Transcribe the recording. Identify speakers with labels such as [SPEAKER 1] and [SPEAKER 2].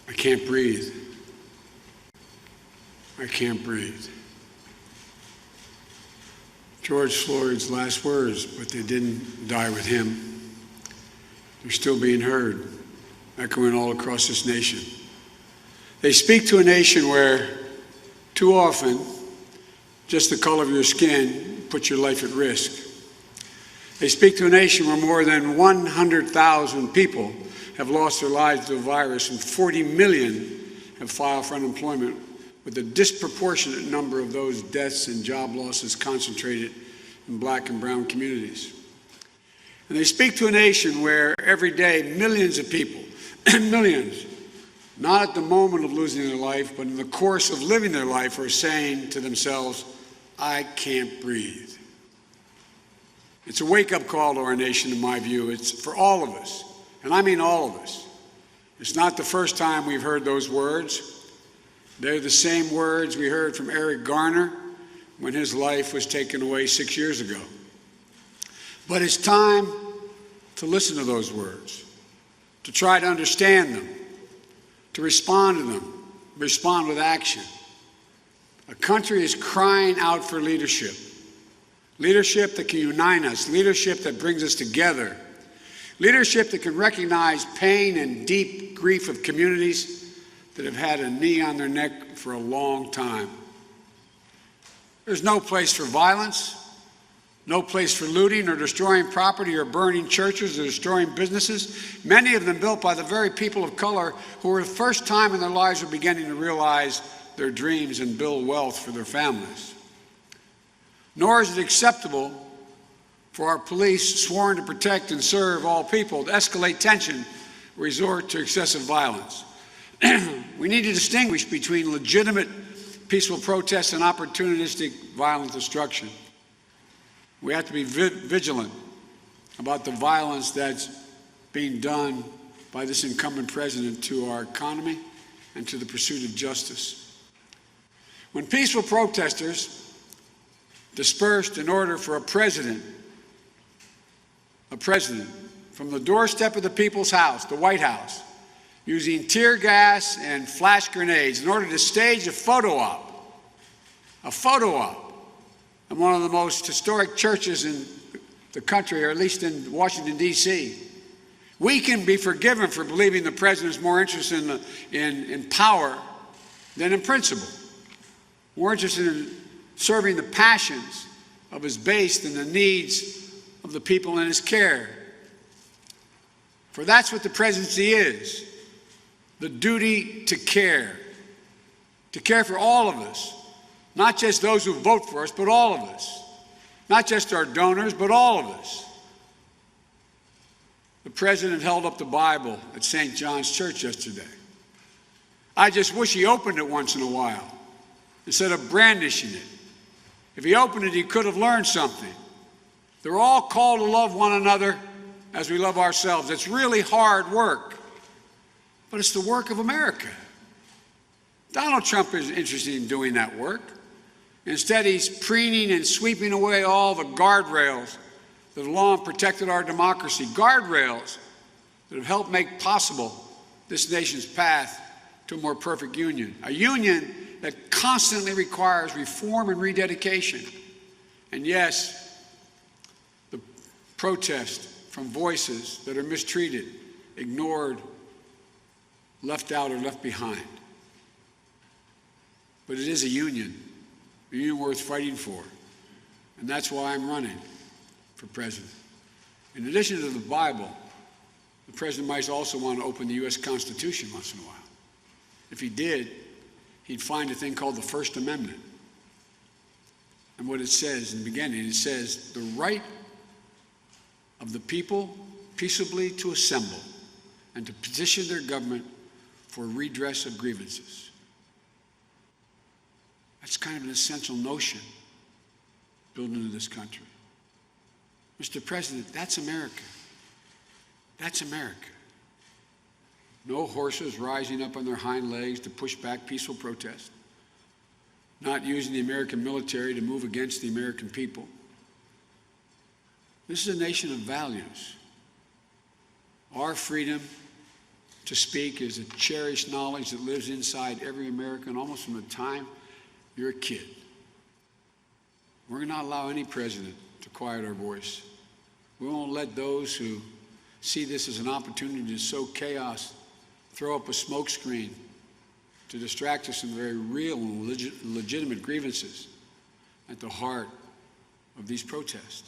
[SPEAKER 1] I can't breathe. I can't breathe. George Floyd's last words, but they didn't die with him. They're still being heard, echoing all across this nation. They speak to a nation where, too often, just the color of your skin puts your life at risk. They speak to a nation where more than 100,000 people have lost their lives to the virus and 40 million have filed for unemployment, with a disproportionate number of those deaths and job losses concentrated in Black and brown communities. And they speak to a nation where every day millions of people, millions, not at the moment of losing their life, but in the course of living their life, are saying to themselves, I can't breathe. It's a wake-up call to our nation, in my view. It's for all of us, and I mean all of us. It's not the first time we've heard those words. They're the same words we heard from Eric Garner when his life was taken away 6 years ago. But it's time to listen to those words, to try to understand them, to respond to them, respond with action. A country is crying out for leadership. Leadership that can unite us, leadership that brings us together, leadership that can recognize pain and deep grief of communities that have had a knee on their neck for a long time. There's no place for violence, no place for looting or destroying property or burning churches or destroying businesses, many of them built by the very people of color who for the first time in their lives are beginning to realize their dreams and build wealth for their families. Nor is it acceptable for our police, sworn to protect and serve all people, to escalate tension, resort to excessive violence. We need to distinguish between legitimate peaceful protests and opportunistic violent destruction. We have to be vigilant about the violence that's being done by this incumbent president to our economy and to the pursuit of justice. When peaceful protesters dispersed in order for a president from the doorstep of the people's house, the White House, using tear gas and flash grenades in order to stage a photo op in one of the most historic churches in the country, or at least in Washington, D.C. We can be forgiven for believing the president is more interested in power than in principle, more interested in serving the passions of his base than the needs of the people in his care. For that's what the presidency is, the duty to care for all of us, not just those who vote for us, but all of us, not just our donors, but all of us. The president held up the Bible at St. John's Church yesterday. I just wish he opened it once in a while instead of brandishing it. If he opened it, he could have learned something. They're all called to love one another as we love ourselves. It's really hard work, but it's the work of America. Donald Trump isn't interested in doing that work. Instead, he's preening and sweeping away all the guardrails that have long protected our democracy, guardrails that have helped make possible this nation's path to a more perfect union, a union that constantly requires reform and rededication. And yes, the protest from voices that are mistreated, ignored, left out, or left behind. But it is a union worth fighting for. And that's why I'm running for president. In addition to the Bible, the president might also want to open the U.S. Constitution once in a while. If he did, he'd find a thing called the First Amendment. And what it says in the beginning, it says, the right of the people peaceably to assemble and to petition their government for redress of grievances. That's kind of an essential notion built into this country. Mr. President, that's America. That's America. No horses rising up on their hind legs to push back peaceful protest. Not using the American military to move against the American people. This is a nation of values. Our freedom to speak is a cherished knowledge that lives inside every American almost from the time you're a kid. We're going to not allow any president to quiet our voice. We won't let those who see this as an opportunity to sow chaos throw up a smokescreen to distract us from the very real and legitimate grievances at the heart of these protests.